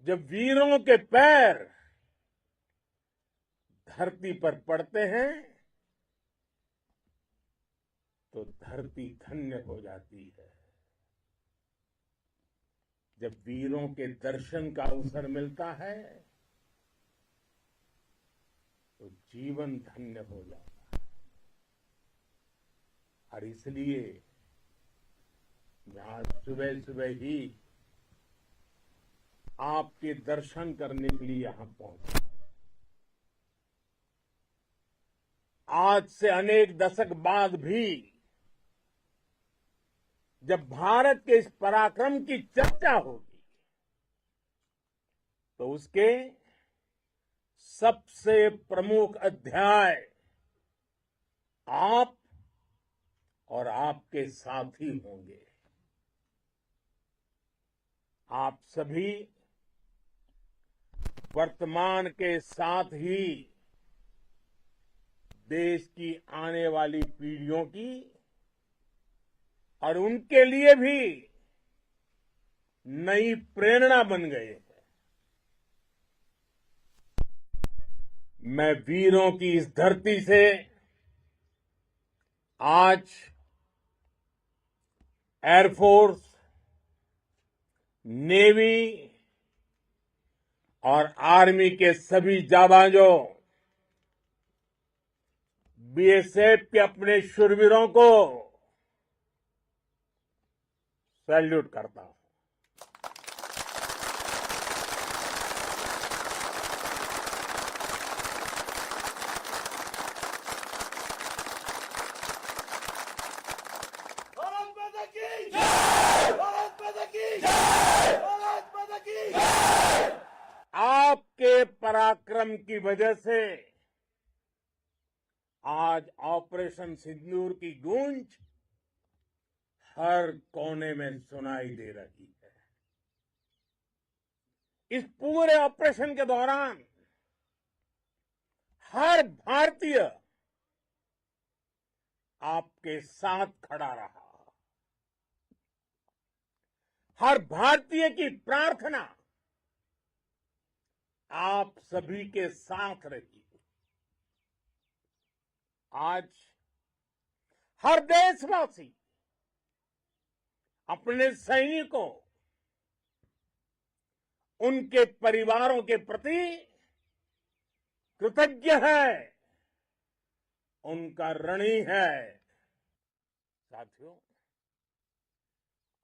जब वीरों के पैर धरती पर पड़ते हैं तो धरती धन्य हो जाती है। जब वीरों के दर्शन का अवसर मिलता है तो जीवन धन्य हो जाता है। और इसलिए मैं आज सुबह सुबह ही आपके दर्शन करने के लिए यहां पहुंचा। आज से अनेक दशक बाद भी जब भारत के इस पराक्रम की चर्चा होगी तो उसके सबसे प्रमुख अध्याय आप और आपके साथी होंगे। आप सभी वर्तमान के साथ ही देश की आने वाली पीढ़ियों की और उनके लिए भी नई प्रेरणा बन गए हैं। मैं वीरों की इस धरती से आज एयरफोर्स, नेवी और आर्मी के सभी जाबांजों, बीएसएफ के अपने शूरवीरों को सैल्यूट करता हूं। भारत माता की जय! भारत माता की जय! भारत माता की जय! आपके पराक्रम की वजह से आज ऑपरेशन सिंदूर की गूंज हर कोने में सुनाई दे रही है। इस पूरे ऑपरेशन के दौरान हर भारतीय आपके साथ खड़ा रहा। हर भारतीय की प्रार्थना आप सभी के साथ रही। आज हर देशवासी अपने सैनिकों, उनके परिवारों के प्रति कृतज्ञ है, उनका ऋणी है। साथियों,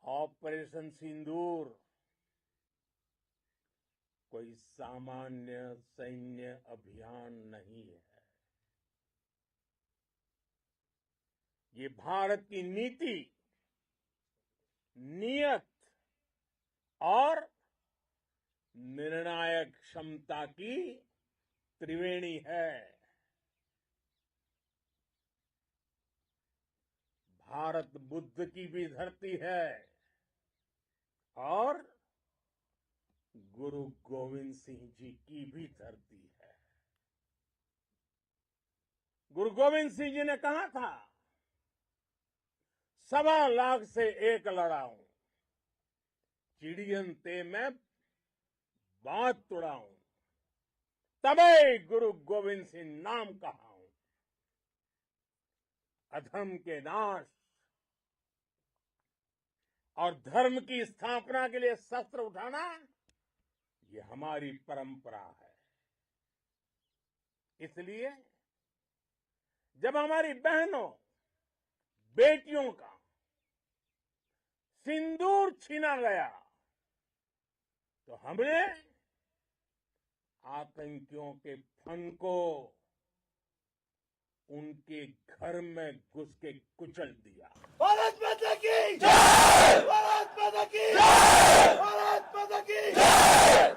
ऑपरेशन सिंदूर कोई सामान्य सैन्य अभियान नहीं है। ये भारत की नीति, नियत और निर्णायक क्षमता की त्रिवेणी है। भारत बुद्ध की भी धरती है और गुरु गोविंद सिंह जी की भी धरती है। गुरु गोविंद सिंह जी ने कहा था, 1.25 लाख से एक लड़ाऊं, चिड़ियन ते मैं बात तुड़ाऊं, तबे गुरु गोविंद सिंह नाम कहाऊं। अधर्म के नाश और धर्म की स्थापना के लिए शस्त्र उठाना, ये हमारी परंपरा है। इसलिए जब हमारी बहनों, बेटियों का सिंदूर छीना गया तो हमने आतंकियों के फन को उनके घर में घुस के कुचल दिया। भारत माता की जय! भारत माता की जय! भारत माता की जय!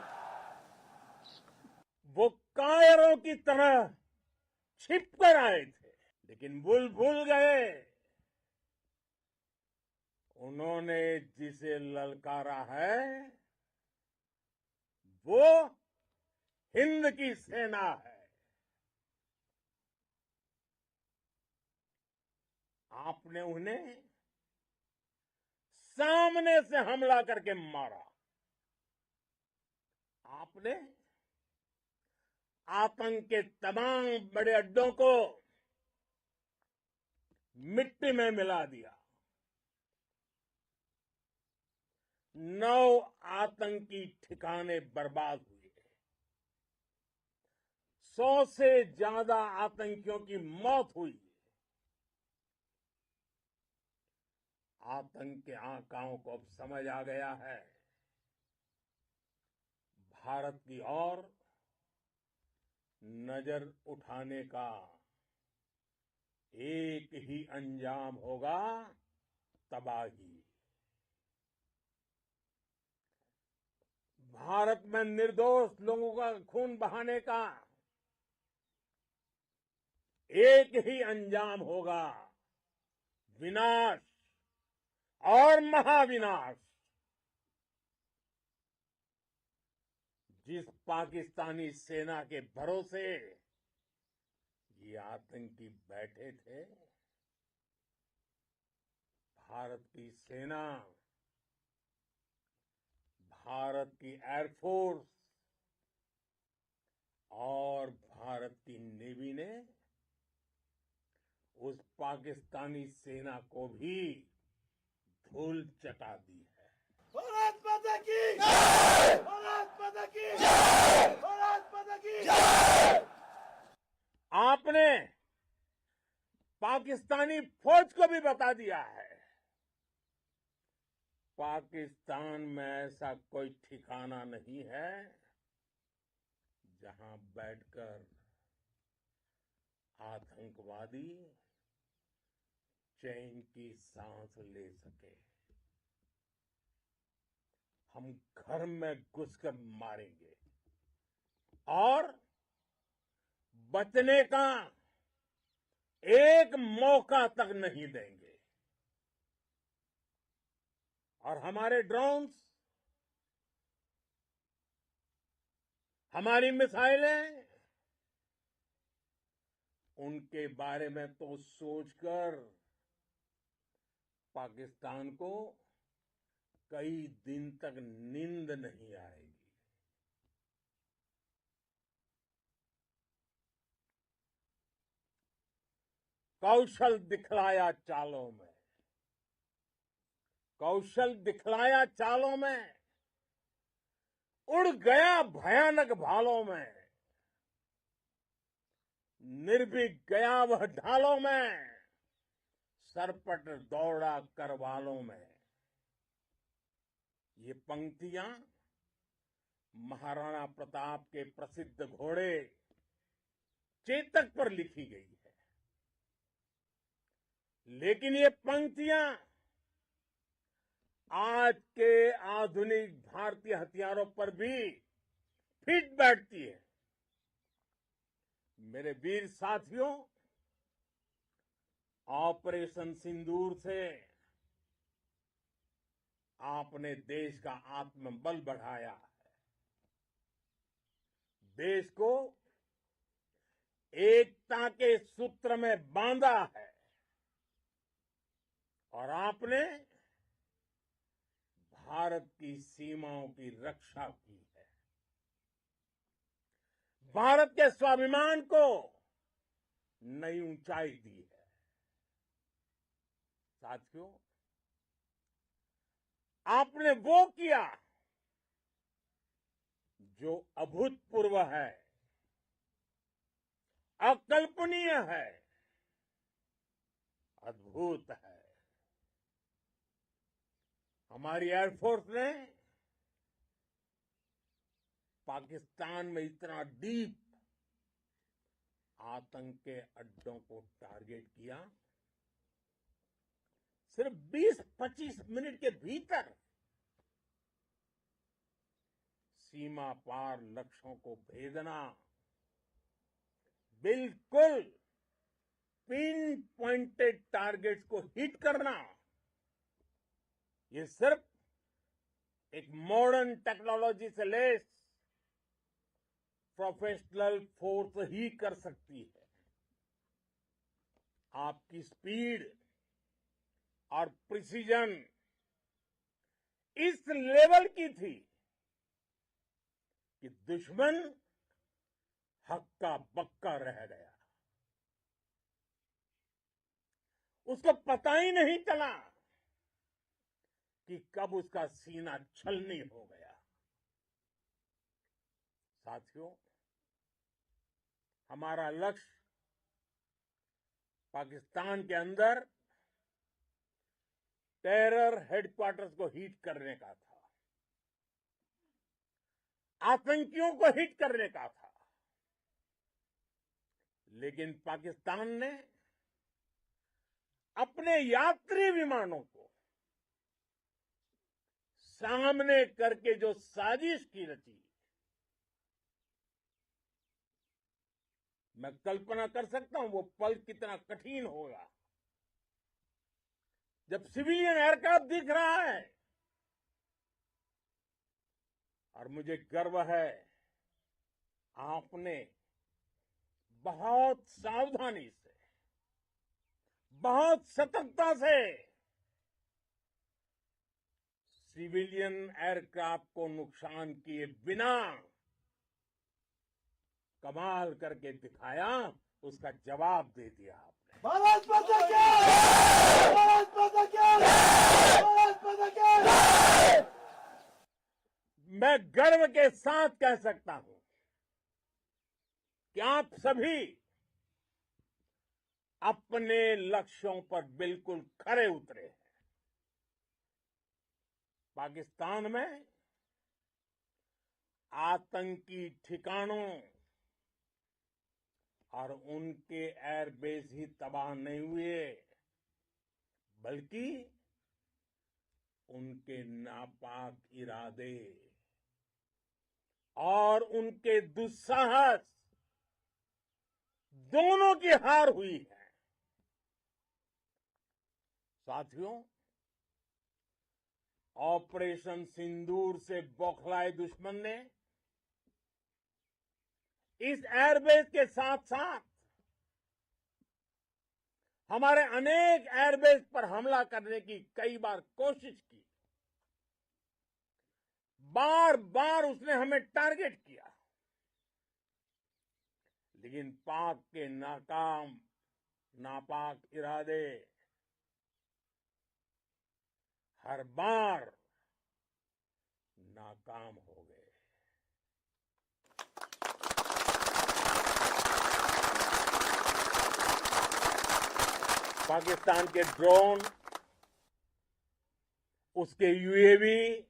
वो कायरों की तरह छिप कर आए थे, लेकिन भूल गए उन्होंने जिसे ललकारा है वो हिंद की सेना है। आपने उन्हें सामने से हमला करके मारा। आपने आतंक के तमाम बड़े अड्डों को मिट्टी में मिला दिया। 9 आतंकी ठिकाने बर्बाद हुए। 100 से ज्यादा आतंकियों की मौत हुई। आतंक के आकाओं को अब समझ आ गया है, भारत की ओर नजर उठाने का एक ही अंजाम होगा, तबाही। भारत में निर्दोष लोगों का खून बहाने का एक ही अंजाम होगा, विनाश और महाविनाश। जिस पाकिस्तानी सेना के भरोसे ये आतंकी बैठे थे, भारत की सेना, भारत की एयरफोर्स और भारत की नेवी ने उस पाकिस्तानी सेना को भी धूल चटा दी है। भारत माता की जय! भारत माता की जय! भारत माता की जय! आपने पाकिस्तानी फौज को भी बता दिया है, पाकिस्तान में ऐसा कोई ठिकाना नहीं है जहां बैठकर आतंकवादी चैन की सांस ले सके। हम घर में घुसकर मारेंगे और बचने का एक मौका तक नहीं देंगे। और हमारे ड्रोन्स, हमारी मिसाइलें, उनके बारे में तो सोचकर पाकिस्तान को कई दिन तक नींद नहीं आएगी। कौशल दिखलाया चालों में, कौशल दिखलाया चालों में, उड़ गया भयानक भालों में, निर्भीक गया वह ढालों में, सरपट दौड़ा करवालों में। ये पंक्तियां महाराणा प्रताप के प्रसिद्ध घोड़े चेतक पर लिखी गई है, लेकिन ये पंक्तियां आज के आधुनिक भारतीय हथियारों पर भी फिट बैठती है। मेरे वीर साथियों, ऑपरेशन सिंदूर से आपने देश का आत्मबल बढ़ाया है, देश को एकता के सूत्र में बांधा है और आपने भारत की सीमाओं की रक्षा की है। भारत के स्वाभिमान को नई ऊंचाई दी है। साथियों, आपने वो किया जो अभूतपूर्व है, अकल्पनीय है, अद्भुत है। हमारी एयरफोर्स ने पाकिस्तान में इतना डीप आतंक के अड्डों को टारगेट किया, सिर्फ 20-25 मिनट के भीतर सीमा पार लक्ष्यों को भेदना, बिल्कुल पिन पॉइंटेड टारगेट्स को हिट करना, ये सिर्फ एक मॉडर्न टेक्नोलॉजी से लैस प्रोफेशनल फोर्स ही कर सकती है। आपकी स्पीड और प्रिसीजन इस लेवल की थी कि दुश्मन हक्का बक्का रह गया। उसको पता ही नहीं चला कि कब उसका सीना छलनी हो गया। साथियों, हमारा लक्ष्य पाकिस्तान के अंदर टेरर हेडक्वार्टर्स को हिट करने का था, आतंकियों को हिट करने का था। लेकिन पाकिस्तान ने अपने यात्री विमानों को सामने करके जो साजिश की रची, मैं कल्पना कर सकता हूं वो पल कितना कठिन होगा जब सिविलियन एयरक्राफ्ट दिख रहा है। और मुझे गर्व है, आपने बहुत सावधानी से, बहुत सतर्कता से सिविलियन एयरक्राफ्ट को नुकसान किए बिना कमाल करके दिखाया, उसका जवाब दे दिया आपने। भारत माता की! भारत माता की! भारत माता की! मैं गर्व के साथ कह सकता हूं कि आप सभी अपने लक्ष्यों पर बिल्कुल खरे उतरे हैं। पाकिस्तान में आतंकी ठिकानों और उनके एयरबेस ही तबाह नहीं हुए, बल्कि उनके नापाक इरादे और उनके दुस्साहस दोनों की हार हुई है। साथियों, ऑपरेशन सिंदूर से बौखलाए दुश्मन ने इस एयरबेस के साथ साथ हमारे अनेक एयरबेस पर हमला करने की कई बार कोशिश की। बार बार उसने हमें टारगेट किया, लेकिन पाक के नापाक इरादे हर बार नाकाम हो गए। पाकिस्तान के ड्रोन, उसके यूएवी,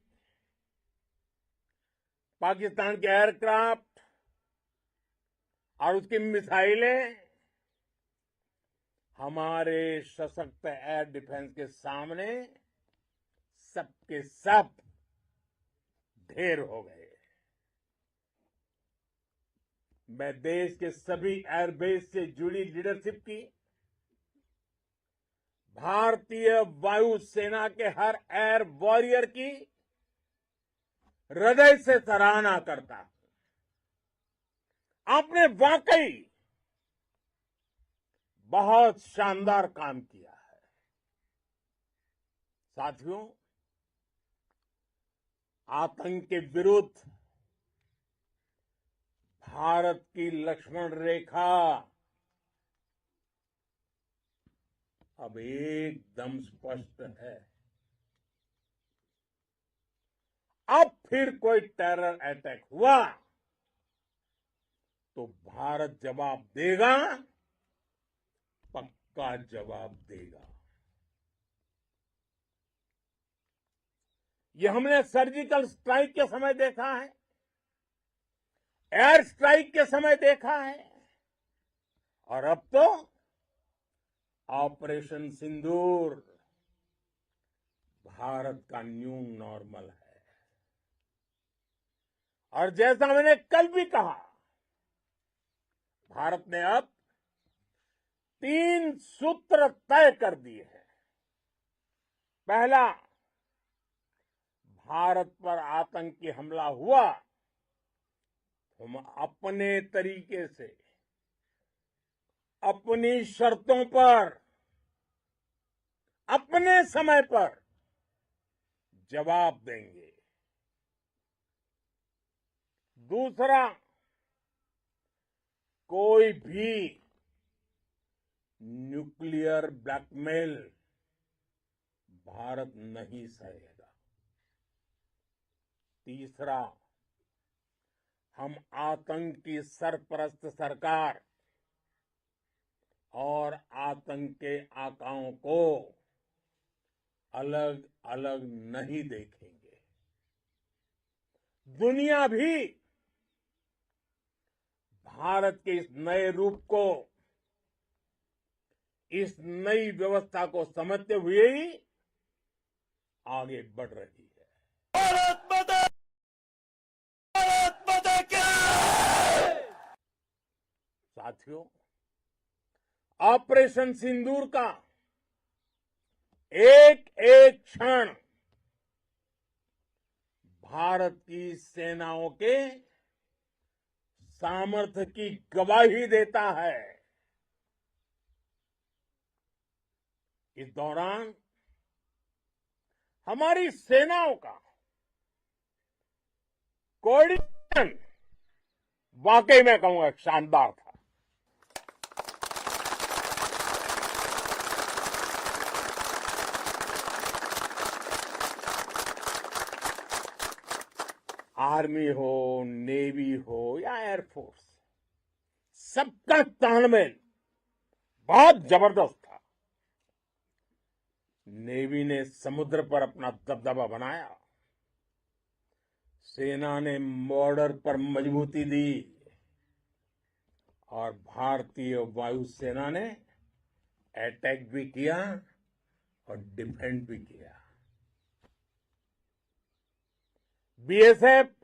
पाकिस्तान के एयरक्राफ्ट और उसकी मिसाइलें हमारे सशक्त एयर डिफेंस के सामने सबके सब ढेर हो गए। मैं देश के सभी एयरबेस से जुड़ी लीडरशिप की, भारतीय वायुसेना के हर एयर वॉरियर की हृदय से सराहना करता हूं। आपने वाकई बहुत शानदार काम किया है। साथियों, आतंक के विरुद्ध भारत की लक्ष्मण रेखा अब एकदम स्पष्ट है। अब फिर कोई टेरर अटैक हुआ तो भारत जवाब देगा, पक्का जवाब देगा। ये हमने सर्जिकल स्ट्राइक के समय देखा है, एयर स्ट्राइक के समय देखा है, और अब तो ऑपरेशन सिंदूर भारत का न्यू नॉर्मल है। और जैसा मैंने कल भी कहा, भारत ने अब 3 सूत्र तय कर दिए हैं। पहला, भारत पर आतंकी हमला हुआ, हम अपने तरीके से, अपनी शर्तों पर, अपने समय पर जवाब देंगे। दूसरा, कोई भी न्यूक्लियर ब्लैकमेल भारत नहीं सहेगा। तीसरा, हम आतंक की सरपरस्त सरकार और आतंक के आकाओं को अलग अलग नहीं देखेंगे। दुनिया भी भारत के इस नए रूप को, इस नई व्यवस्था को समझते हुए ही आगे बढ़ रही है। भारत माता की साथियों, ऑपरेशन सिंदूर का एक एक क्षण भारत की सेनाओं के सामर्थ्य की गवाही देता है। इस दौरान हमारी सेनाओं का कोऑर्डिनेशन वाकई में कहूंगा शानदार था। आर्मी हो, नेवी हो या एयरफोर्स, सबका तालमेल बहुत जबरदस्त था। नेवी ने समुद्र पर अपना दबदबा बनाया, सेना ने बॉर्डर पर मजबूती दी और भारतीय वायुसेना ने अटैक भी किया और डिफेंड भी किया। बीएसएफ